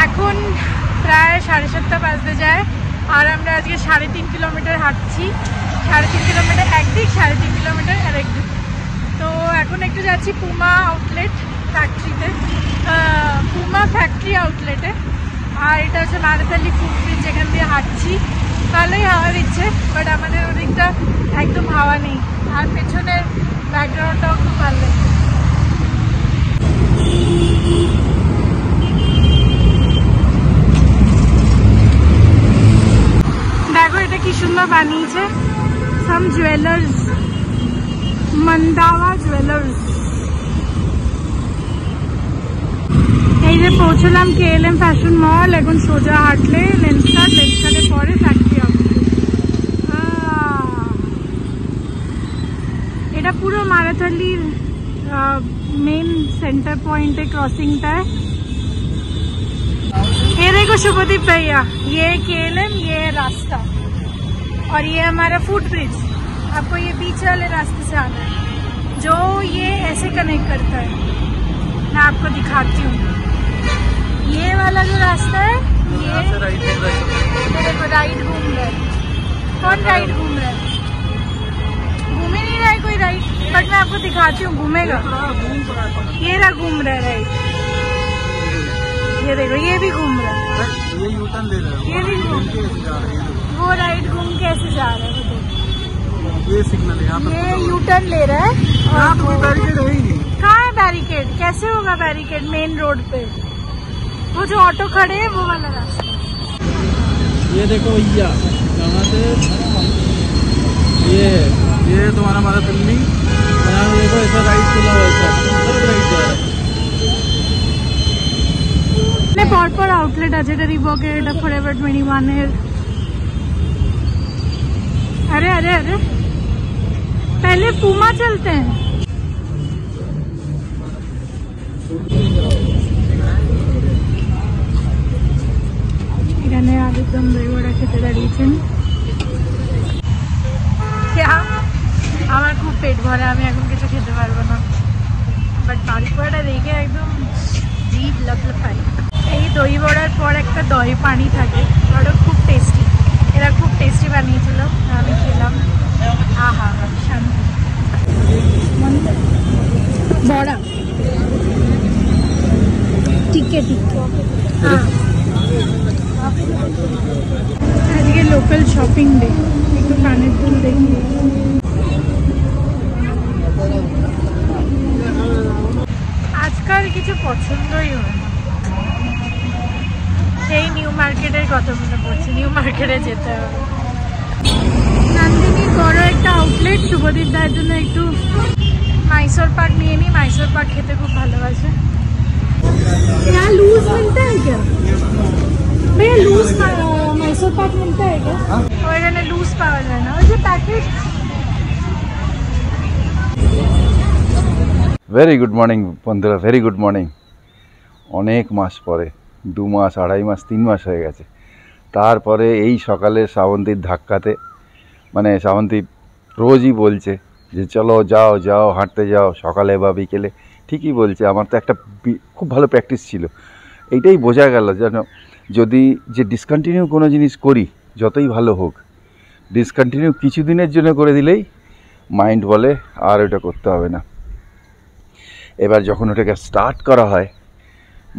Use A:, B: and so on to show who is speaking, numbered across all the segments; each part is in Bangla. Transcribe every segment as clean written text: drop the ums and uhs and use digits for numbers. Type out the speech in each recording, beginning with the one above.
A: এখন প্রায় 7:30 বাজতে যায় আর আমরা আজকে 3.5 কিলোমিটার হাঁটছি। 3.5 কিলোমিটার একদিক, 3.5 কিলোমিটার আর একদিক। তো এখন একটু যাচ্ছি পুমা আউটলেট ফ্যাক্টরিতে, পুমা ফ্যাক্টরি আউটলেটে। আর এটা হচ্ছে মারাথালি ফুড ব্রিজ, যেখান দিয়ে হাঁটছি। ভালোই হাওয়া দিচ্ছে, বাট আমাদের ওদিকটা একদম হাওয়া নেই। আর পেছনের ব্যাকগ্রাউন্ডটাও খুব ভালো লাগছে। দেখো এটা কি সুন্দর বানিয়েছে, সাম জুয়েলার্স, মন্দাওয়া জুয়েলার্স। এই যে পৌঁছলাম KLM ফ্যাশন মল। এখন সোজা হাঁটলে লেন্সকার্টের পরে ফ্যাক্টরি আউটলেট। এটা পুরো মারাথালির मेन सेंटर पॉइंट है, क्रॉसिंग है। ये देखो शुभदीप भैया, ये KLM, ये रास्ता और ये हमारा फुट ब्रिज। आपको ये बीच वाले रास्ते से आना है, जो ये ऐसे कनेक्ट करता है। मैं आपको दिखाती हूँ। ये वाला जो रास्ता है, ये देखो राइट घूम रहा है। कौन राइट घूम रहा है? घूम ही नहीं रहा है कोई राइट, बट मैं आपको दिखाती हूँ, घूमेगा। ये रहा घूम रहा है राइट, ये देखो ये भी घूम रहा है,
B: ये यूटर्न ले रहा है,
A: ये भी घूम, वो राइट घूम कैसे जा रहा है?
B: ये सिग्नल है,
A: ये यूटर्न ले रहा है।
B: यहाँ तो कोई बैरिकेड है ही नहीं।
A: कहाँ है बैरिकेड? कैसे होगा बैरिकेड मेन रोड पे? वो जो ऑटो खड़े हैं वो वाला रास्ता।
B: ये देखो भैया, कहाँ से ये तुम्हारा माराथली, देखो ऐसा राइट खुला हुआ है, राइट जा रहा है।
A: পরপর আউটলেট আছে, এটা রিবকের, এটা ফরএভার 21 এর। अरे अरे अरे पहले पुमा चलते हैं। এখানে একদম দইবড়া খেতে দাঁড়িয়েছেন। আমার খুব পেট ভরা, আমি এখন কিছু খেতে পারবো না, বাট পানিপড়াটা দেখে একদম জিভ লপলপাই। এই দই বড়ার পর একটা দই পানি থাকে, ওটা খুব টেস্টি। এরা খুব টেস্টি বানিয়েছিল, আমি খেলাম। আহা শান্তি। বড়া টিকে হ্যাঁ। আজকে লোকাল শপিং ডে, একটু কানের দুল দেখি। আজকাল কিছু পছন্দই হয় না। সেই নিউ মার্কেটের কথা মনে পড়ছে, নিউ মার্কেটে যেতে হবে। নন্দিনীর বড় একটা আউটলেট, শুভদীপ দায়ের জন্য একটু মাইসোর পাক নিয়ে নিই। মাইসোর পাক খেতে খুব ভালোবাসে। यहाँ लूज मिलता है क्या भैया? लूज मैसूर पाक मिलता है क्या? और এখানে লুজ পাওয়া যায় না, ওই যে প্যাকেট।
C: ভেরি গুড মর্নিং বন্ধুরা, ভেরি গুড মর্নিং। অনেক মাস পরে, 2 মাস, 2.5 মাস, 3 মাস হয়ে গেছে। তারপরে এই সকালে শ্রাবন্তীর ধাক্কাতে, মানে শ্রাবন্তী রোজই বলছে যে চলো যাও যাও হাঁটতে যাও সকালে বা বিকেলে, ঠিকই বলছে। আমার তো একটা খুব ভালো প্র্যাকটিস ছিল। এইটাই বোঝা গেল যেন যদি যে ডিসকন্টিনিউ কোনো জিনিস করি, যতই ভালো হোক, ডিসকন্টিনিউ কিছু দিনের জন্য করে দিলেই মাইন্ড বলে আর ওটা করতে হবে না। এবার যখন ওটাকে স্টার্ট করা হয়,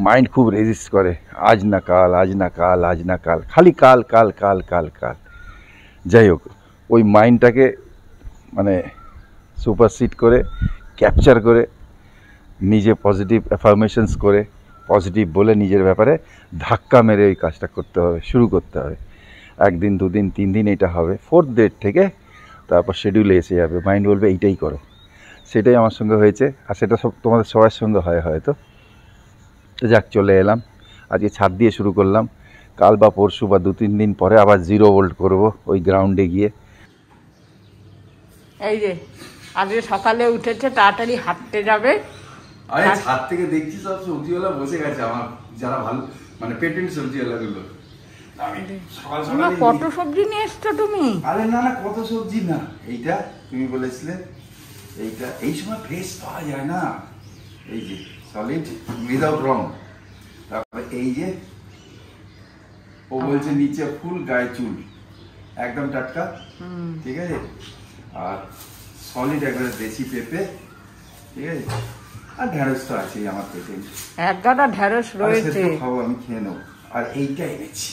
C: মাইন্ড খুব রেজিস্ট করে, আজ না কাল, আজ না কাল, আজ না কাল, খালি কাল কাল কাল কাল কাল। যাই হোক, ওই মাইন্ডটাকে মানে সুপারসিড করে, ক্যাপচার করে, নিজে পজিটিভ অ্যাফার্মেশনস করে, পজিটিভ বলে নিজের ব্যাপারে ধাক্কা মেরে ওই কাজটা করতে হবে, শুরু করতে হবে। 1 দিন 2 দিন 3 দিন এটা হবে, 4th ডে থেকে তারপর শিডিউলে এসে যাবে, মাইন্ড বলবে এইটাই করো। সেটাই আমার সঙ্গে হয়েছে, আর সেটা সব তোমাদের সবার সঙ্গে হয় হয়তো। তো যাক, চলে এলাম, আজকে ছাদ দিয়ে শুরু করলাম। কাল বা পরশু বা 2-3 দিন পরে আবার 0 ভোল্ট করবো ওই গ্রাউন্ডে গিয়ে।
A: এই যে আজকে সকালে উঠেছে, তাড়াতাড়ি হাঁটতে যাবে।
C: আরে ছাদ থেকে দেখছি সব সবজিওয়ালা বসে গেছে, আমার যারা ভালো মানে পেটেন্ট সবজিওয়ালাগুলো।
A: কত সবজি নিয়ে এসছো তুমি?
C: আরে না না, কত সবজি না, এইটা তুমি বলেছিলে, এইটা এই সময় ফ্রেশ পাওয়া যায় না, এই যে সলিড উইদাউট রং। তারপরে এই যে ও বলছে নিচে ফুল গায়ে চুল, একদম টাটকা, ঠিক আছে, আর সলিড একবারে দেশি পেঁপে, ঠিক আছে, আর ঢেঁড়স তো আছেই আমার পেটে,
D: এক গাদা ঢেঁড়স রয়েছে,
C: খাবো, আমি খেয়ে নেবো। আর এইটা এনেছি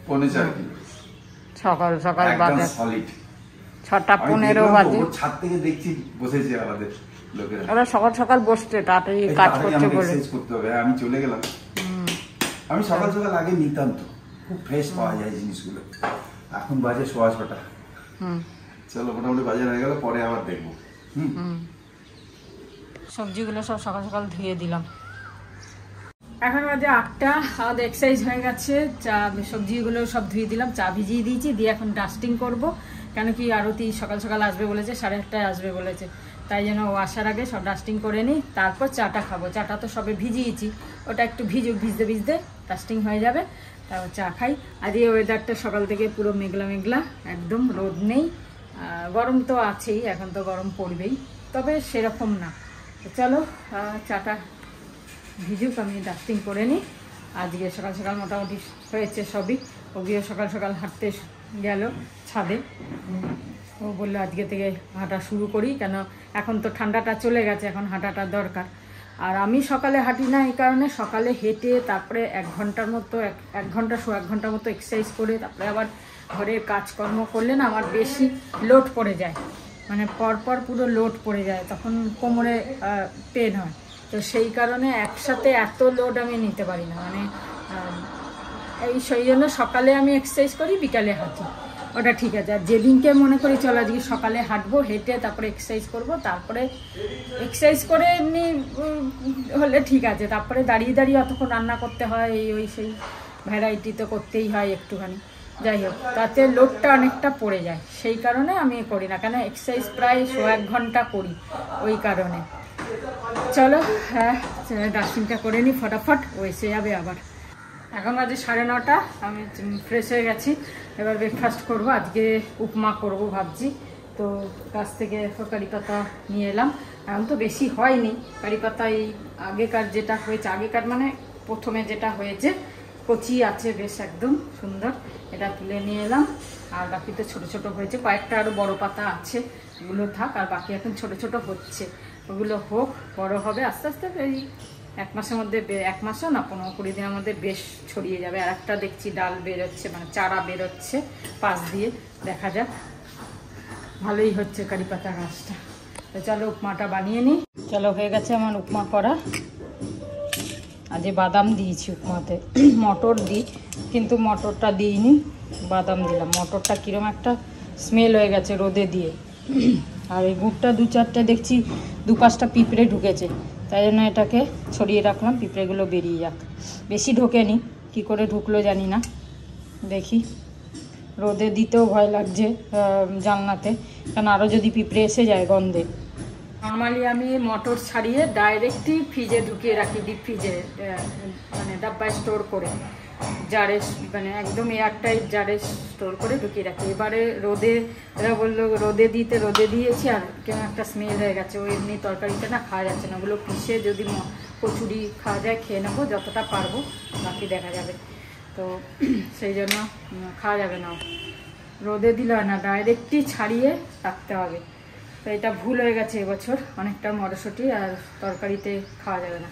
C: 4.5 কিলো,
D: সকাল সকাল বাজে
C: সলিড
D: 6:15 বাজে।
C: ছাদ থেকে দেখছি বসেছে আমাদের লোকেরা,
D: ওরা সকাল সকাল বসছে, তাড়াতাড়ি কাজ করতে বলে
C: করতে হবে। আমি চলে গেলাম, আমি সকাল সকাল আগে নিতাম, তো খুব ফ্রেশ পাওয়া যায় জিনিসগুলো। এখন বাজে 6:15। চলো মোটামুটি বাজার হয়ে গেল, পরে আবার দেখবো।
D: সবজিগুলো সব সকাল সকাল ধুয়ে দিলাম।
A: এখন বাজে 8টা, আমাদের এক্সারসাইজ হয়ে গেছে, চা সবজিগুলো সব ধুয়ে দিলাম, চা ভিজিয়ে দিয়েছি, দিয়ে এখন ডাস্টিং করব। কেন কি আরতি সকাল সকাল আসবে বলেছে, 8:30টায় আসবে বলেছে, তাই জন্য ও আসার আগে সব ডাস্টিং করে নিই, তারপর চাটা খাবো। চাটা তো সবে ভিজিয়েছি, ওটা একটু ভিজতে ভিজতে ডাস্টিং হয়ে যাবে, তারপর চা খাই। আর এই ওয়েদারটা সকাল থেকে পুরো মেঘলা মেঘলা, একদম রোদ নেই, গরম তো আছেই, এখন তো গরম পড়বেই, তবে সেরকম না। তো চলো চাটা ভিজুক, আমি ডাস্টিং করে নিই। আজকে সকাল সকাল মোটামুটি হয়েছে সবই। ও গিয়ে সকাল সকাল হাঁটতে গেল ছাদে, ও বললো আজকে থেকে হাঁটা শুরু করি, কেন এখন তো ঠান্ডাটা চলে গেছে, এখন হাঁটাটা দরকার। আর আমি সকালে হাঁটি না এই কারণে, সকালে হেঁটে তারপরে 1 ঘন্টার মতো 1 ঘন্টা 1.5 ঘন্টার মতো এক্সারসাইজ করে তারপরে আবার ঘরের কাজকর্ম করলে না আমার বেশি লোড পড়ে যায়, মানে পরপর পুরো লোড পড়ে যায়, তখন কোমরে পেন হয়। তো সেই কারণে একসাথে এত লোড আমি নিতে পারি না, মানে সেই জন্য সকালে আমি এক্সারসাইজ করি, বিকালে হাঁটি, ওটা ঠিক আছে। আর যেদিনকে মনে করি চলো আজকে সকালে হাঁটবো, হেঁটে তারপরে এক্সারসাইজ করবো, তারপরে এক্সারসাইজ করে এমনি হলে ঠিক আছে, তারপরে দাঁড়িয়ে দাঁড়িয়ে অতক্ষণ রান্না করতে হয়, ওই সেই ভ্যারাইটি তো করতেই হয় একটুখানি, যাই হোক তাতে লোডটা অনেকটা পড়ে যায়, সেই কারণে আমি করি না, কেন এক্সারসাইজ প্রায় 1.5 ঘন্টা করি, ওই কারণে। চলো হ্যাঁ ডাস্টিংটা করে নিই ফটাফট, ও এসে যাবে আবার। এখন বাজে 9:30, আমি ফ্রেশ হয়ে গেছি, এবার ব্রেকফাস্ট করবো। আজকে উপমা করব ভাবছি, তো গাছ থেকে কারি পাতা নিয়ে এলাম, এখন তো বেশি হয়নি কারি পাতা, এই আগেকার যেটা হয়েছে, আগেকার মানে প্রথমে যেটা হয়েছে কচি আছে বেশ একদম সুন্দর, এটা তুলে নিয়ে এলাম। আর বাকি তো ছোটো ছোটো হয়েছে, কয়েকটা আরও বড় পাতা আছে, এগুলো থাক, আর বাকি এখন ছোটো ছোটো হচ্ছে, ওগুলো হোক, বড় হবে আস্তে আস্তে, এই 1 মাসের মধ্যে, 1 মাসও না 15-20 দিনের মধ্যে বেশ ছড়িয়ে যাবে। আর একটা দেখছি ডাল বেরোচ্ছে, মানে চারা বেরোচ্ছে পাশ দিয়ে, দেখা যাক, ভালোই হচ্ছে কারি পাতা গাছটা। তো চলো উপমাটা বানিয়ে নিই। চলো হয়ে গেছে আমার উপমা করা। আজ বাদাম দিয়েছি উপমাতে, মটর দিই কিন্তু মটরটা দিইনি, বাদাম দিলাম। মটরটা কীরকম একটা স্মেল হয়ে গেছে রোদে দিয়ে, আর এই গুড়টা 2-4টে দেখছি 2-5টা পিঁপড়ে ঢুকেছে, তাই জন্য এটাকে ছড়িয়ে রাখলাম, পিঁপড়েগুলো বেরিয়ে যাক। বেশি ঢোকেনি, কি করে ঢুকলো জানি না, দেখি। রোদে দিতেও ভয় লাগছে জানলাতে, কারণ আরও যদি পিঁপড়ে এসে যায় গন্ধে। নর্মালি আমি মটর ছাড়িয়ে ডাইরেক্টই ফ্রিজে ঢুকিয়ে রাখি, ডিপ ফ্রিজে, মানে ডাব্বায় স্টোর করে, জারে, মানে একদম এয়ারটাইট জারে স্টোর করে ঢুকিয়ে রাখি। এবারে রোদে, এরা বললো রোদে দিয়েছি, আর কেমন একটা স্মেল হয়ে গেছে, ওই এমনি তরকারিতে না খাওয়া যাচ্ছে না, ওগুলো পিষে যদি কচুরি খাওয়া যায় খেয়ে নেবো, যতটা পারবো, বাকি দেখা যাবে। তো সেই জন্য খাওয়া যাবে না, রোদে দিলে না, ডাইরেক্টই ছাড়িয়ে রাখতে হবে। তো এটা ভুল হয়ে গেছে এবছর, অনেকটা মটরশুঁটি আর তরকারিতে খাওয়া যাবে না।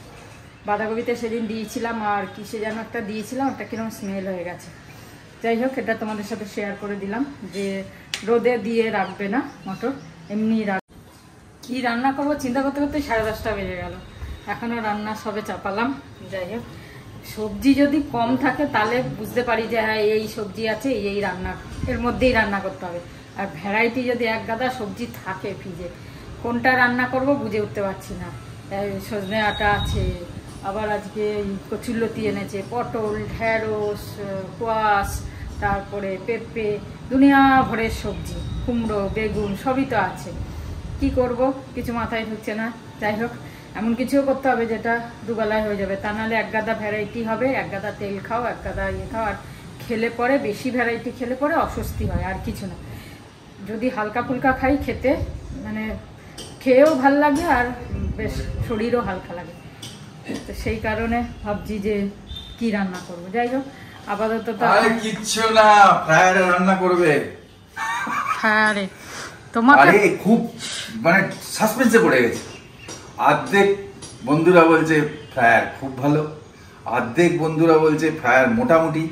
A: বাঁধাকপিতে সেদিন দিয়েছিলাম, আর কিসে যেন একটা দিয়েছিলাম, ওটা কিরকম স্মেল হয়ে গেছে। যাই হোক, এটা তোমাদের সাথে শেয়ার করে দিলাম যে রোদে দিয়ে রাখবে না মটর, এমনি কি রান্না করবো চিন্তা করতে করতে 10:30 বেজে গেল, এখনও রান্না সবে চাপালাম। যাই হোক, সবজি যদি কম থাকে তাহলে বুঝতে পারি যে হ্যাঁ এই সবজি আছে, এই রান্না, এর মধ্যেই রান্না করতে হবে। আর ভ্যারাইটি যদি 1 গাদা সবজি থাকে ফ্রিজে, কোনটা রান্না করব বুঝে উঠতে পারছি না। সজনে ডাঁটা আছে, আবার আজকে কচুরলতি এনেছে, পটল, ঢেঁড়স, কোয়াশ, তারপরে পেঁপে, দুনিয়া ভরের সবজি, কুমড়ো, বেগুন সবই তো আছে। কি করব কিছু মাথায় ঢুকছে না। যাই হোক, এমন কিছুও করতে হবে যেটা দুবেলায় হয়ে যাবে, তা নাহলে 1 গাদা ভ্যারাইটি হবে, 1 গাদা তেল খাও, 1 গাদা ইয়ে খাও, আর খেলে পরে বেশি ভ্যারাইটি খেলে পরে অস্বস্তি হয়, আর কিছু না। যদি হালকা ফুলকা খাই খেতে, মানে খেয়েও ভাল লাগে, আর বেশ শরীরও হালকা লাগে। তো সেই কারণে ভাবছি যে কি রান্না করব। যাই হোক,
D: আপাতত তো
C: আরে কিচ্ছু না, ফ্রায়ারে রান্না করবে।
D: হ্যাঁ রে, তোমাকে
C: আরে খুব মানে সাসপেন্সে পড়ে গেছে। অর্ধেক বন্ধুরা বলছে ফ্রায়ার খুব ভালো, অর্ধেক বন্ধুরা বলছে ফ্রায়ার মোটামুটি,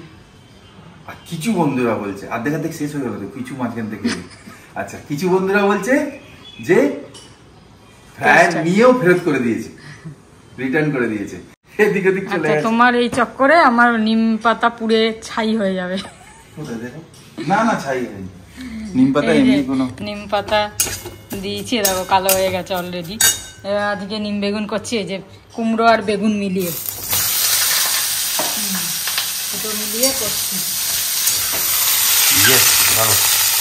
C: আর কিছু বন্ধুরা বলছে অর্ধেক শেষ হয়ে গেল তো, কিছু মাঝখান থেকে। আচ্ছা, কিছু বন্ধুরা বলছে যে ফ্রায়ার নিয়েও ফেরত করে দিয়েছে, রিটার্ন করে দিয়েছে, এদিক ওদিক চলে
D: আচ্ছা,
C: গেছে।
D: তোমার এই চক্করে আমার নিম পাতা পুড়ে ছাই হয়ে যাবে।
C: কোথায় দেখো? না না, ছাই হয়নি, নিম পাতা
D: এই যে
C: এমনি কোনো।
D: নিম পাতা দিয়েছি, দেখো কালো হয়ে গেছে অলরেডি। আজকে নিম বেগুন করছি, এই যে কুমড়ো আর বেগুন মিলিয়ে, দুটো মিলিয়ে করছি।
C: ইয়েস, ভালো,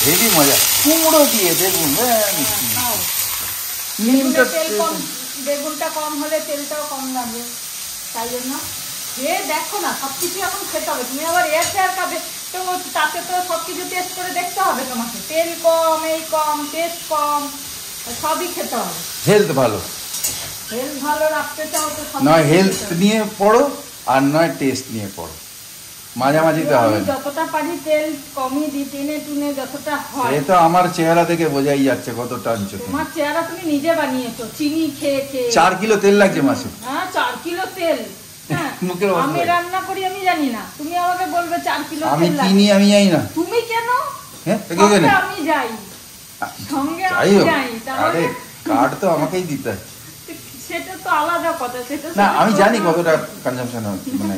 C: হেভি মজা। কুমড়ো দিয়ে বেগুন, নিমটা
D: তেল কম, বেগুনটা কম হলে তেলটাও কম লাগবে, তাই জন্য দেখো না সবকিছু এখন খেতে হবে। তুমি আবার এয়ার ফ্রায়ার খাবে তো তাতে তো সবকিছু টেস্ট করে দেখতে হবে তোমাকে, তেল কম, এই কম, টেস্ট কম, সবই খেতে হবে।
C: হেলথ ভালো
D: হেলথ ভালো রাখতে চাও তো
C: নয়, হেলথ নিয়ে পড়ো আর নয় টেস্ট নিয়ে পড়ো, মাঝামাঝিতে হবে না।
D: যতটা পারি তেল কমই দিই, টেনে টুনে যতটা হয়।
C: এ তো আমার চেহারা থেকে বোঝাই যাচ্ছে কত টানছো তুমি।
D: তোমার চেহারা তুমি নিজে বানিয়েছো, চিনি খেয়ে খেয়ে।
C: 4 কিলো তেল লাগছে মাসে।
D: হ্যাঁ, 4 কিলো তেল। হ্যাঁ,
C: মুখের অবস্থা।
D: আমি রান্না করি আমি জানি না, তুমি আমাকে বলবে 4 কিলো
C: আমি
D: তেল লাগে।
C: কিনি, আমি জানি না।
D: তুমি কেন?
C: হ্যাঁ,
D: সঙ্গে আমি যাই, সঙ্গে
C: যাই
D: আমি
C: হোক,
D: যাই, তাহলে
C: আরে কার্ড তো আমাকেই দিতে হয়।
D: সেটা তো আলাদা কথা, সেটা
C: না, আমি জানি কতটা কনজাম্পশন মানে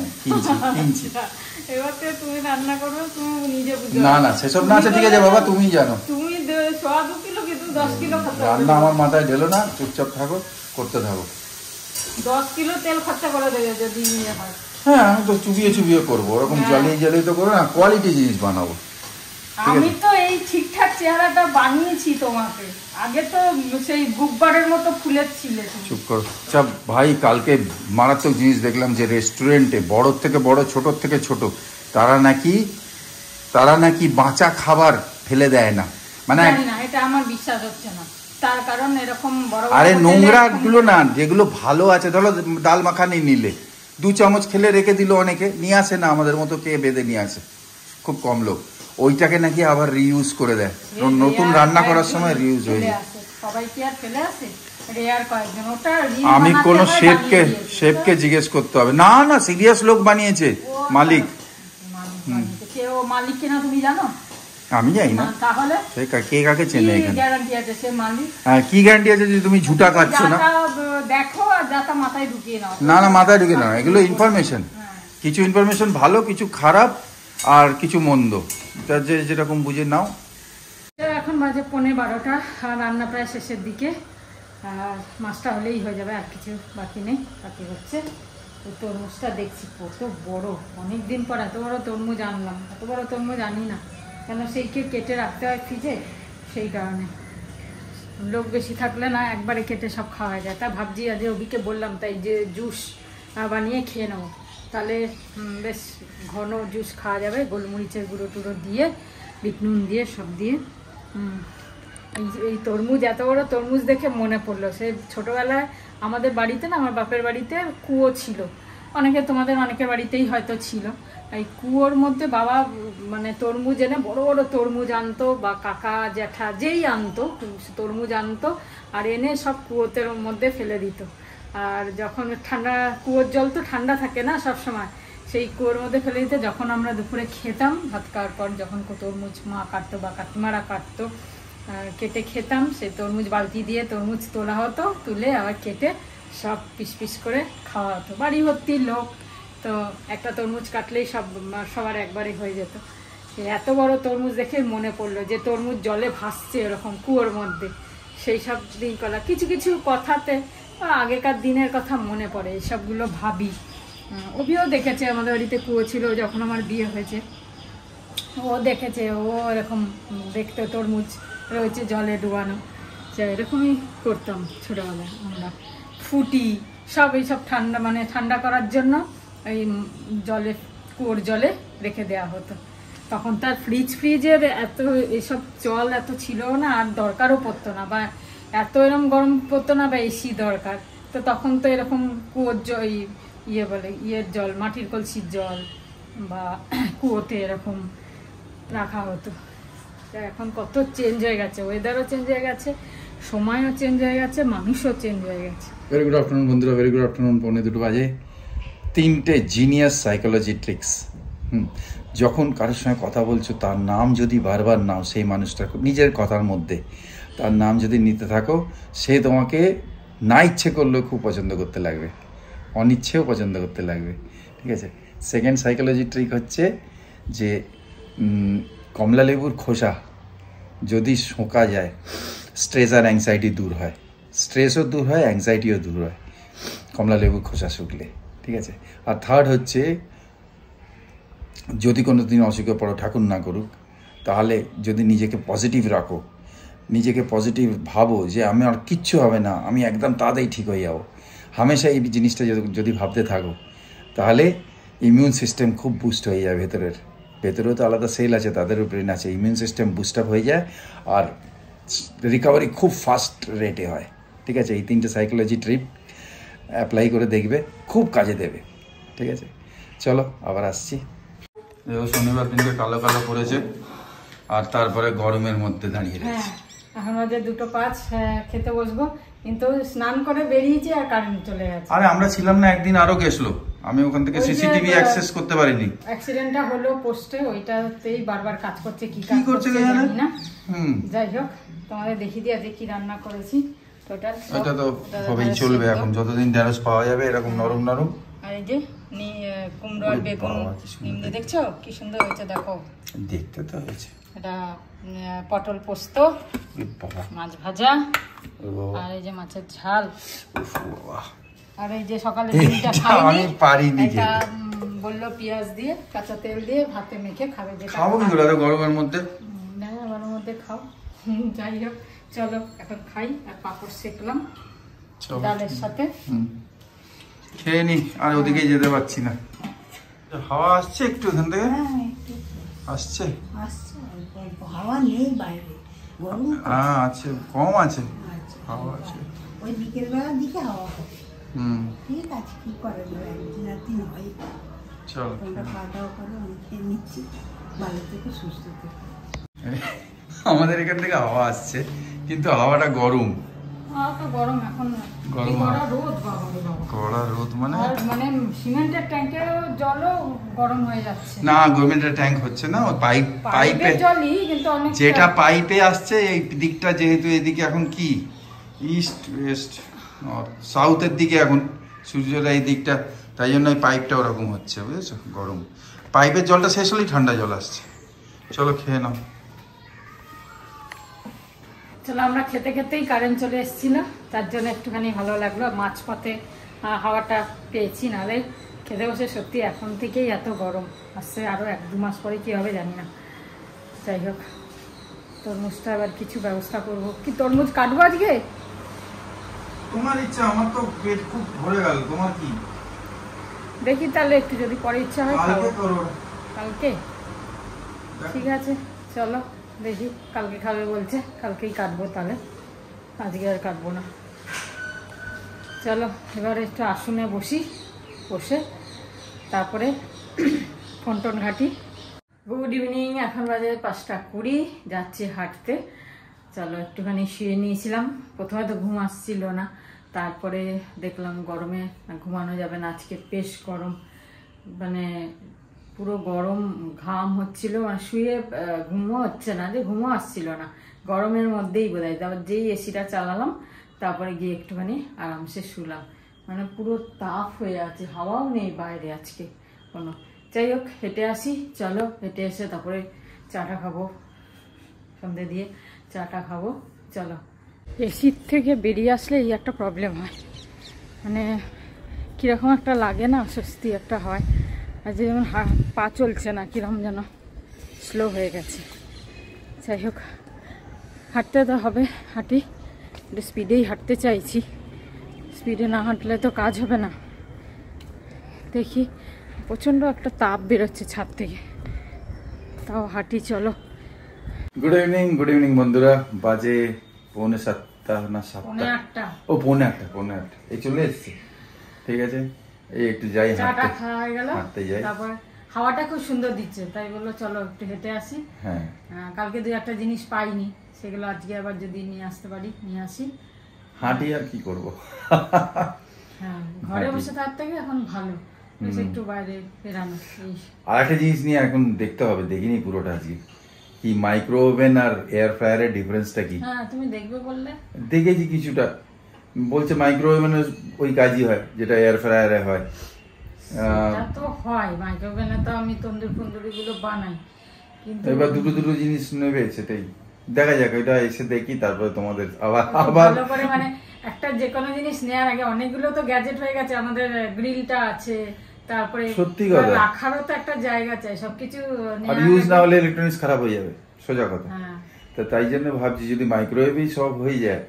C: কিনছি।
D: এবার তো তুমি রান্না করবে, তুমি নিজে বুঝো।
C: না না, সেসব না আছে, ঠিক আছে বাবা, তুমি জানো।
D: তুমি 1.5 কিলো কিন্তু 10 কিলো খরচা
C: রান্না আমার মাথায় ঢেলো না, চুপচাপ থাকো, করতে থাকো।
D: 10 কিলো তেল খরচা করে দেবে যদি ইয়ে হয়।
C: হ্যাঁ, আমি তো চুবিয়ে করবো, ওরকম জ্বালিয়ে তো করবো না, কোয়ালিটি জিনিস বানাবো।
D: আমি তো এই ঠিকঠাক চেহারাটা বানিয়েছি তোমাকে, আগে তো সেই গুব্বারের মতো ফুলের ছিলে।
C: চুপ করো। আচ্ছা ভাই, কালকে মারাত্মক জিনিস দেখলাম যে রেস্টুরেন্টে বড় থেকে বড়, ছোট থেকে ছোট, তারা নাকি বাঁচা খাবার ফেলে দেয় না, মানে
D: জানি না, এটা আমার বিশ্বাস হচ্ছে না। তার কারণ এরকম বড় বড়
C: আরে
D: হোটেলে
C: নোংরা গুলো না, যেগুলো ভালো আছে, ধরো ডাল মাখানি নিলে 2 চামচ খেলে রেখে দিল, অনেকে নিয়ে আসে না, আমাদের মতো কে বেঁধে নিয়ে আসে, খুব কম লোক, ওইটাকে নাকি আবার রিইউজ করে দেয়, নতুন রান্না করার সময় রিইউজ হয়ে যায়।
D: সবাই কি আর ফেলে আসে? রেয়ার কয়েকজন। ওটা
C: আমি কোন শেফকে জিজ্ঞেস করতে হবে। না না, সিরিয়াস লোক বানিয়েছে, মালিক।
D: কেউ মালিক কিনা তুমি জানো?
C: আমি জানি না,
D: তাহলে
C: কে কাকে চেনে এখানে?
D: গ্যারান্টি আছে সে মালিক?
C: কি গ্যারান্টি আছে যে তুমি ঝুটা খাচ্ছ না?
D: দেখো আর যাতা মাথায় ঢুকিয়ে নাও।
C: না না, মাথায় ঢুকিয়ে নাও, এগুলো ইনফরমেশন, কিছু ইনফরমেশন ভালো, কিছু খারাপ, আর কিছু মন্দ, যেরকম বুঝে নাও।
D: এখন বাজে 11:15, আর রান্না প্রায় শেষের দিকে, আর মাছটা হলেই হয়ে যাবে, আর কিছু বাকি নেই। বাকি হচ্ছে তরমুজটা, দেখছি কত বড়, অনেক দিন পর এত বড় তরমুজ আনলাম। এত বড় তরমুজ আনি না, কেন সেইকে কেটে রাখতে হয় ফ্রিজে, সেই কারণে। লোক বেশি থাকলে না একবারে কেটে সব খাওয়া যায়। তা ভাবছি আজ অভিকে বললাম, তাই যে জুস বানিয়ে খেয়ে নেবো, তাহলে বেশ ঘন জুস খাওয়া যাবে, গোলমরিচের গুঁড়ো টুড়ো দিয়ে, বিট নুন দিয়ে, সব দিয়ে। এই তরমুজ, এত বড় তরমুজ দেখে মনে পড়লো, সে ছোটোবেলায় আমাদের বাড়িতে না, আমার বাপের বাড়িতে কুয়ো ছিল, তোমাদের অনেকের বাড়িতেই হয়তো ছিল। এই কুয়োর মধ্যে বাবা মানে তরমুজ এনে, বড় বড় তরমুজ আনতো, বা কাকা জ্যাঠা যেই আনতো তরমুজ আনতো, আর এনে সব কুয়োতের মধ্যে ফেলে দিত। আর যখন ঠান্ডা, কুয়োর জল তো ঠান্ডা থাকে না সব সময়, সেই কুয়োর মধ্যে ফেলে দিতে। যখন আমরা দুপুরে খেতাম ভাত খাওয়ার পর, যখন তরমুজ মা কাটতো বা কাকিমারা কাটতো, কেটে খেতাম, সেই তরমুজ বালতি দিয়ে তরমুজ তোলা হতো, তুলে আবার কেটে সব পিস পিস করে খাওয়া হতো। বাড়ি ভর্তি লোক, তো একটা তরমুজ কাটলেই সবার একবারে হয়ে যেত। এত বড় তরমুজ দেখে মনে পড়লো যে তরমুজ জলে ভাসছে এরকম কুয়োর মধ্যে, সেই সব দিন কলা কিছু কিছু কথাতে আগেকার দিনের কথা মনে পড়ে, এইসবগুলো ভাবি। অভিও দেখেছে, আমাদের বাড়িতে কুয়ো ছিল যখন আমার বিয়ে হয়েছে, ও দেখেছে, ও এরকম দেখতে তরমুজ রয়েছে জলে ডুবানো, এরকমই করতাম ছোটোবেলায় আমরা। ফুটি সব এইসব ঠান্ডা, মানে ঠান্ডা করার জন্য এই জলে, কুয়োর জলে রেখে দেওয়া হতো। তখন তার ফ্রিজের এত এসব জল এত ছিল না, আর দরকারও পড়তো না, বা এত এরকম গরম পড়তো না, বা এসি দরকার। তো তখন তো এরকম কুয়োর জল, ইয়ের জল, মাটির কলসির জল, বা কুয়োতে এরকম রাখা হতো। এখন কত চেঞ্জ হয়ে গেছে, ওয়েদারও চেঞ্জ হয়ে গেছে, সময়ও চেঞ্জ হয়ে গেছে, মানুষও চেঞ্জ হয়ে গেছে।
C: ভেরি গুড আফটারনুন বন্ধুরা, ভেরি গুড আফটারনুন। 2:45 বাজে। 3টে জিনিয়াস সাইকোলজি ট্রিক্স। যখন কারোর সঙ্গে কথা বলছো তার নাম যদি বারবার নাও, সেই মানুষটা নিজের কথার মধ্যে তার নাম যদি নিতে থাকো, সে তোমাকে না ইচ্ছে করলেও খুব পছন্দ করতে লাগবে, অনিচ্ছেও পছন্দ করতে লাগবে। ঠিক আছে। সেকেন্ড সাইকোলজি ট্রিক হচ্ছে যে কমলা লেবুর খোসা যদি শোঁকা যায়, স্ট্রেস আর অ্যাংজাইটি দূর হয়, স্ট্রেসও দূর হয়, অ্যাংজাইটিও দূর হয় কমলা লেবুর খোসা শুকলে। ঠিক আছে। আর থার্ড হচ্ছে যদি কোনো দিন অসুখে পড়ো, ঠাকুর না করুক, তাহলে যদি নিজেকে পজিটিভ রাখো, নিজেকে পজিটিভ ভাবো যে আমি আর কিচ্ছু হবে না, আমি একদম তাড়াতাড়ি ঠিক হয়ে যাবো, হামেশা এই জিনিসটা যদি ভাবতে থাকো, তাহলে ইমিউন সিস্টেম খুব বুস্ট হয়ে যায়। ভেতরেও তো আলাদা সেল আছে, তাদেরও ব্রেন আছে, ইমিউন সিস্টেম বুস্ট আপ হয়ে যায় আর রিকভারি খুব ফাস্ট রেটে হয়। ঠিক আছে। এই 3টে সাইকোলজি ট্রিপ অ্যাপ্লাই করে দেখবে, খুব কাজে দেবে। ঠিক আছে। চলো আবার আসছি। শনিবার দিনকে কালো কালো পড়েছে আর তারপরে গরমের মধ্যে দাঁড়িয়ে রয়েছে।
D: এখন বাজে 2:05, খেতে বসবো, কিন্তু স্নান করে বেরিয়েছি আর কারেন্ট চলে গেছে।
C: আরে আমরা ছিলাম না একদিন, আরো গেছলো, আমি ওখান থেকে সিসিটিভি অ্যাক্সেস করতে পারিনি।
D: অ্যাক্সিডেন্টটা হলো পোস্টে, ওইটাতেই বারবার কাজ করছে, কি
C: করছে
D: জানি না। যাই হোক, তোমাদের দেখিয়ে দিয়ে আজকে কি রান্না করেছি।
C: এটা তো হবেই, চলবে এখন যতদিন ঢেঁড়স পাওয়া যাবে এরকম নরম নরম।
D: আর এই যে কুমড়ো আর বেগুন নিমড়ে, দেখছো কি সুন্দর হয়েছে, দেখো
C: দেখতে তো হয়েছে।
D: এটা পটল পোস্ত, মাছ ভাজা, আর এই যে মাছের ঝাল, আর এই যে সকালে ডিমটা খাইনি, এটা বললো পেঁয়াজ দিয়ে কাঁচা তেল দিয়ে ভাতে মেখে খাবে, যেটা
C: খাবো কি করে গরমের মধ্যে,
D: গরমের মধ্যে খাও। যাই হোক, চলো এখন খাই। আর পাঁপড় সেকলাম ডালের সাথে,
C: খেয়ে নি। আর ওদিকে যেতে পারছি না, হাওয়া আসছে একটু এখান থেকে, আসছে
E: হাওয়া নেই বাইরে, গরম
C: আছে, কম আছে হাওয়া আছে।
E: ওই বিকেল বেলার দিকে হাওয়া হবে। ঠিক আছে, কি করে একদিন একদিন হয়।
C: চলো
E: তোমরা খাওয়া দাওয়া করে আমি খেয়ে নিচ্ছি, ভালো থেকে সুস্থ থেকে।
C: আমাদের এখান থেকে হাওয়া আসছে, কিন্তু হাওয়াটা গরম,
D: গরম এখন
C: গরম
D: রোদ,
C: কড়া রোদ, মানে
D: সিমেন্টের ট্যাঙ্কের জলও গরম হয়ে যাচ্ছে।
C: না, গভর্নমেন্টের ট্যাঙ্ক হচ্ছে না, ওই পাইপে
D: জলই, কিন্তু অনেক
C: যেটা পাইপে আসছে এই দিকটা, যেহেতু এদিকে এখন কি ইস্ট ওয়েস্ট সাউথের দিকে এখন সূর্যটা এই দিকটা, তাই জন্য এই পাইপটা ওরকম হচ্ছে, বুঝেছো, গরম। পাইপের জলটা শেষ হলেই ঠান্ডা জল আসছে। চলো খেয়ে নাও।
D: চলো, আমরা খেতে খেতেই কারেন্ট চলে এসেছিল, তার জন্য একটুখানি ভালো লাগলো। মাঝপথে হাওয়াটা পেয়েছি, নাহলে খেতে বসে সত্যি এখন থেকেই এত গরম আসছে, আরও 1-2 মাস পরে কী হবে জানি না। যাই হোক, তরমুজটা এবার কিছু ব্যবস্থা করব। কি তরমুজ কাটবো আজকে?
C: তোমার ইচ্ছা, আমার তো পেট খুব ভরে গেল, তোমার কি?
D: দেখি তাহলে, একটু যদি পরে ইচ্ছা হয় কালকে। ঠিক আছে, চলো দেখি, কালকে খাবে বলছে, কালকেই কাটবো তাহলে, আজকে আর কাটবো না। চলো এবার একটু আসনে বসে তারপরে ফোন টোন ঘাটি। গুড ইভিনিং, এখন বাজে 5:20, যাচ্ছি হাঁটতে। চলো একটুখানি শুয়ে নিয়েছিলাম, প্রথমে তো ঘুম আসছিল না, তারপরে দেখলাম গরমে ঘুমানো যাবে না, আজকে বেশ গরম, মানে পুরো গরম, ঘাম হচ্ছিল, মানে শুয়ে ঘুমও হচ্ছে না, যে ঘুমও আসছিল না, গরমের মধ্যেই বোধহয়। তারপর যেই এসিটা চালালাম, তারপরে গিয়ে একটুখানি আরামসে শুলাম, মানে পুরো তাপ হয়ে আছে, হাওয়াও নেই বাইরে আজকে কোনো। যাই হোক, হেঁটে আসি, চলো হেঁটে এসে তারপরে চাটা খাবো, সন্ধে দিয়ে চাটা খাবো। চলো। এসির থেকে বেরিয়ে আসলে এই একটা প্রবলেম হয়, মানে কীরকম একটা লাগে না, স্বস্তি একটা হয়। আর যেমন পা চলছে না, কীরকম যেন স্লো হয়ে গেছে। যাই হোক, হাঁটতে তো হবে, হাঁটি, একটু স্পিডেই হাঁটতে চাইছি, স্পিডে না হাঁটলে তো কাজ হবে না। দেখি, প্রচণ্ড একটা তাপ বেরোচ্ছে ছাদ থেকে, তাও হাঁটি। চলো।
C: গুড ইভিনিং বন্ধুরা, বাজে 6:45 না 7টা, ও 6:45, এই চলে এসছে। ঠিক আছে, এই একটু যাই,
D: চাটা খাওয়া গেল,
C: হাঁটতে যাই,
D: তারপর হাওয়াটা খুব সুন্দর দিচ্ছে, তাই বললো চলো একটু হেঁটে আসি।
C: হ্যাঁ
D: কালকে 2-1টা জিনিস পাইনি, সেগুলো আজকে আবার যদি নিয়ে আসতে পারি নিয়ে আসি।
C: হাঁটি আর কি করব।
D: হ্যাঁ, ঘরে বসে থাকার থেকে এখন ভালো একটু বাইরে বেরানো।
C: আর একটা জিনিস নিয়ে এখন দেখতে হবে, দেখিনি পুরোটা আজকে, কি মাইক্রো ওভেন আর এয়ার ফ্রায়ারের ডিফারেন্সটা কি।
D: হ্যাঁ তুমি দেখবে বললে,
C: দেখেছি কিছুটা, বলছে মাইক্রো ওভেনের ওই কাজই হয় যেটা এয়ার ফ্রায়ারে হয়।
D: সেটা তো হয়, মাইক্রোওভেনে তো আমি তন্দুরি ফন্দুরি গুলো বানাই, কিন্তু
C: এবার দুটো জিনিস নেবে, সেটাই দেখা যাক, ওইটা এসে দেখি তারপরে তোমাদের আবার
D: ভালো করে মানে একটা যে কোনো জিনিস নেওয়ার আগে অনেকগুলো তো গ্যাজেট হয়ে গেছে, আমাদের গ্রিলটা আছে, তারপরে
C: সত্যি কথা
D: রাখারও তো একটা জায়গা চাই, সবকিছু
C: আর ইউজ না হলে ইলেকট্রনিক্স খারাপ হয়ে যাবে, সোজা কথা।
D: হ্যাঁ,
C: তো তাই জন্য ভাবছি যদি মাইক্রোওয়েভেই সব হয়ে যায়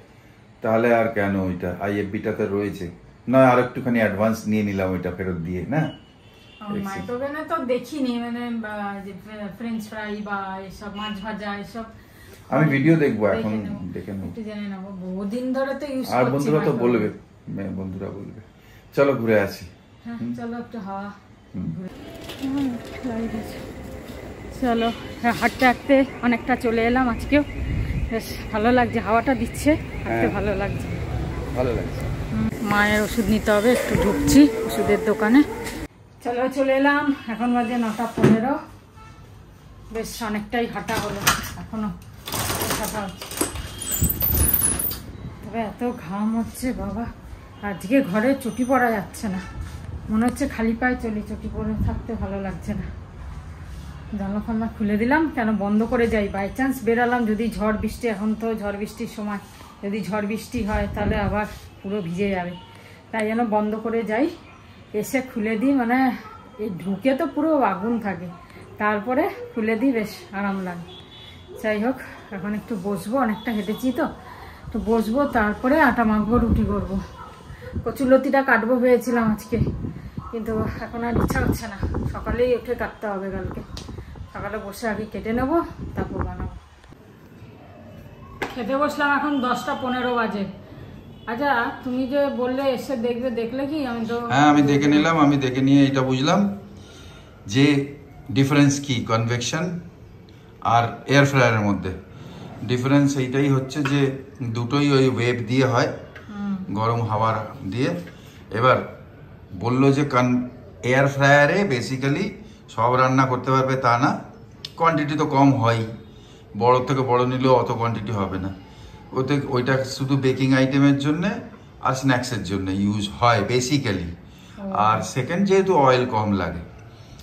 C: তাহলে আর কেন, ওইটা আইএফবিটাতে রয়েছে না, আর একটুখানি অ্যাডভান্স নিয়ে নিলাম ওইটা ফেরত দিয়ে না।
D: মাইক্রোওভেনে তো দেখিনি, মানে যে ফ্রেঞ্চ ফ্রাই বা এসব মাছ ভাজা এসব
C: আমি ভিডিও দেখবো এখন, দেখে নেবো,
D: একটু জেনে নেবো, বহুদিন ধরে তো ইউজ
C: আর
D: করছি।
C: বন্ধুরা তো বলবে, বন্ধুরা বলবে। চলো ঘুরে আসি।
D: হ্যাঁ চলো একটু হাওয়া চলো, হাঁটতে হাঁটতে অনেকটা চলে এলাম আজকেও, বেশ ভালো লাগছে, হাওয়াটা দিচ্ছে, হাঁটতে ভালো লাগছে,
C: ভালো লাগছে।
D: মায়ের ওষুধ নিতে হবে, একটু ঢুকছি ওষুধের দোকানে। চলো চলে এলাম, এখন বাজে 9:15, বেশ অনেকটাই হাঁটা হলো, এখনো হাঁটা হচ্ছে, তবে এত ঘাম হচ্ছে বাবা, আজকে ঘরে চটি পরা যাচ্ছে না, মনে হচ্ছে খালি পায়ে চলি, চটি পরে থাকতে ভালো লাগছে না। জানলা ফান্না খুলে দিলাম, কেন বন্ধ করে যাই, বাই চান্স বেরালাম যদি ঝড় বৃষ্টি, এখন তো ঝড় বৃষ্টির সময়, যদি ঝড় বৃষ্টি হয় তাহলে আবার পুরো ভিজে যাবে, তাই জন্য বন্ধ করে যাই, এসে খুলে দিই, মানে এই ঢুকে তো পুরো আগুন থাকে, তারপরে খুলে দিই, বেশ আরাম লাগে। যাই হোক, এখন একটু বসবো, অনেকটা হেঁটেছি তো, একটু বসবো, তারপরে আটা মাখবো, রুটি করবো, কচুলতিটা কাটবো ভেবেছিলাম আজকে, কিন্তু এখন আর ইচ্ছা হচ্ছে না, সকালেই উঠে কাটতে হবে, কালকে সকালে বসে আগে কেটে নেবো, তারপর বানাবো। খেতে বসলাম, এখন 10:15 বাজে। আচ্ছা তুমি যে বললে এসে দেখবে, দেখলে কি? আমি তো
C: হ্যাঁ আমি দেখে নিলাম, আমি দেখে নিয়ে এটা বুঝলাম যে ডিফারেন্স কি কনভেকশন আর এয়ার ফ্রায়ারের মধ্যে। ডিফারেন্স এইটাই হচ্ছে যে দুটোই ওই ওয়েভ দিয়ে হয়, গরম হাওয়া দিয়ে। এবার বললো যে এয়ার ফ্রায়ারে বেসিক্যালি সব রান্না করতে পারবে তা না, কোয়ান্টিটি তো কম হয়, বড় থেকে বড় নিলেও অত কোয়ান্টিটি হবে না, ওইটা শুধু বেকিং আইটেমের জন্য আর স্ন্যাক্সের জন্য ইউজ হয় বেসিক্যালি। আর সেকেন্ড যেহেতু অয়েল কম লাগে,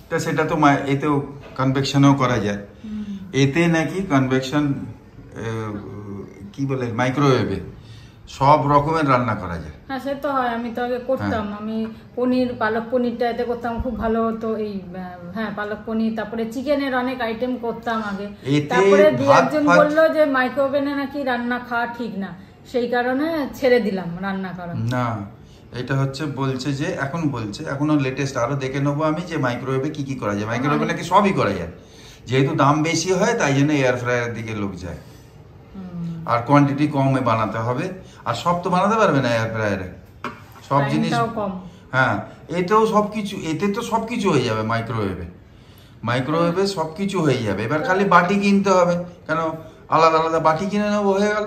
C: তা সেটা তো এতেও কনভেকশনও করা যায়। এতে নাকি কনভেকশন কি বলে মাইক্রোওয়েভে সব রকমের রান্না করা যায়।
D: হ্যাঁ সে তো হয়, আমি তো আগে করতাম, আমি পনির, পালক পনিরটা এতে করতাম, খুব ভালো হতো এই, হ্যাঁ পালক পনির, তারপরে চিকেনের অনেক আইটেম করতাম আগে, তারপরে দু একজন বললো যে মাইক্রোওভেনে নাকি রান্না খাওয়া ঠিক না, সেই কারণে ছেড়ে দিলাম রান্না করা।
C: না এটা হচ্ছে বলছে যে এখন বলছে, এখনো লেটেস্ট আরো দেখে নেবো আমি যে মাইক্রোওয়েভে কি কি করা যায়। মাইক্রোওয়েভে নাকি সবই করা যায়, যেহেতু দাম বেশি হয় তাই জন্য এয়ার ফ্রায়ারের দিকে লোক যায়, আর কোয়ান্টিটি কমে বানাতে হবে, আর সব তো বানাতে পারবে না এয়ার ফ্রায়ারে সব জিনিস
D: কম।
C: হ্যাঁ এতেও সবকিছু, এতে তো সবকিছু হয়ে যাবে মাইক্রোওয়েভে সবকিছু হয়ে যাবে। এবার খালি বাটি কিনতে হবে, কেন আলাদা আলাদা বাটি কিনে নেবো, হয়ে গেল।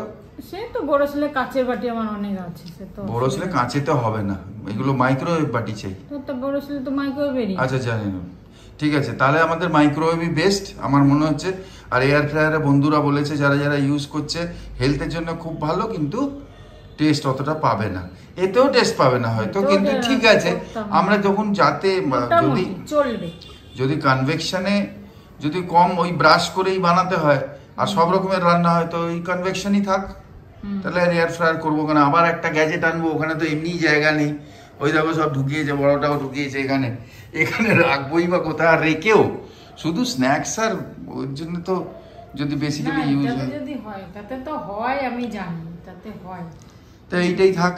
D: সে তো বড় ছেলে কাঁচের বাটি আমার অনেক আছে, সে তো
C: বড় ছেলে কাঁচেতে হবে না, এগুলো মাইক্রোওয়েভ বাটি চাই।
D: তো বড় ছেলে তো মাইক্রোওয়েভেরই।
C: আচ্ছা জানি না, ঠিক আছে, তাহলে আমাদের মাইক্রোওয়েভই বেস্ট আমার মনে হচ্ছে। আর এয়ার ফ্রায়ারে বন্ধুরা বলেছে যারা যারা ইউজ করছে হেলথের জন্য খুব ভালো, কিন্তু টেস্ট অতটা পাবে না, এতেও টেস্ট পাবে না হয়তো, কিন্তু ঠিক আছে আমরা যখন যাতে যদি কনভেকশনে যদি কম ওই ব্রাশ করেই বানাতে হয় আর সব রকমের রান্না হয়, তো ওই কনভেকশনই থাক, তাহলে এয়ার ফ্রায়ার করবো কেন, আবার একটা গ্যাজেট আনবো, ওখানে তো এমনি জায়গা নেই, ওই দেখো সব ঢুকিয়েছে, বড়টাও ঢুকিয়েছে, এখানে রাখবোই বা কোথায়, আর রেখেও শুধু স্ন্যাক্স আর ওর জন্য তো যদি বেসিক্যালি ইউজ হয়,
D: যদি হয় তাতে তো হয়, আমি জানি তাতে হয়,
C: তো এইটাই থাক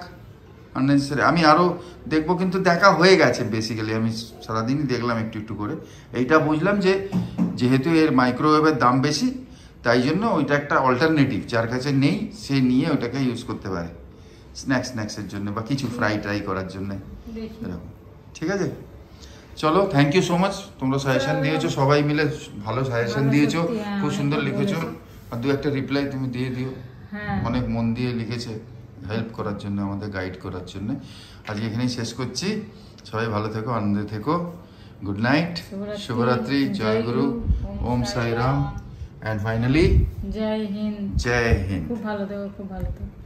C: আননেসেসারি। আমি আরো দেখবো, কিন্তু দেখা হয়ে গেছে বেসিক্যালি, আমি সারাদিনই দেখলাম একটু একটু করে, এইটা বুঝলাম যে যেহেতু এর মাইক্রোওয়েভের দাম বেশি, তাই জন্য ওইটা একটা অল্টারনেটিভ, যার কাছে নেই সে নিয়ে ওটাকে ইউজ করতে পারে স্ন্যাক্সের জন্য বা কিছু ফ্রাই ট্রাই করার জন্য এরকম। ঠিক আছে, চলো, থ্যাংক ইউ সো মাচ, তোমরা সাজেশন দিয়েছো, সবাই মিলে ভালো সাজেশন দিয়েছো, খুব সুন্দর লিখেছো। আর দু একটা রিপ্লাই তুমি দিয়ে দিও, অনেক মন দিয়ে লিখেছে, হেল্প করার জন্য, আমাদের গাইড করার জন্য। আজকে এখানেই শেষ করছি, সবাই ভালো থেকো, আনন্দে থেকো, গুড নাইট, শুভরাত্রি, জয় গুরু, ওম সাই রাম, অ্যান্ড ফাইনালি
D: জয় হিন্দ।
C: জয় হিন্দ।
D: খুব ভালো থেকো, খুব ভালো থেকো।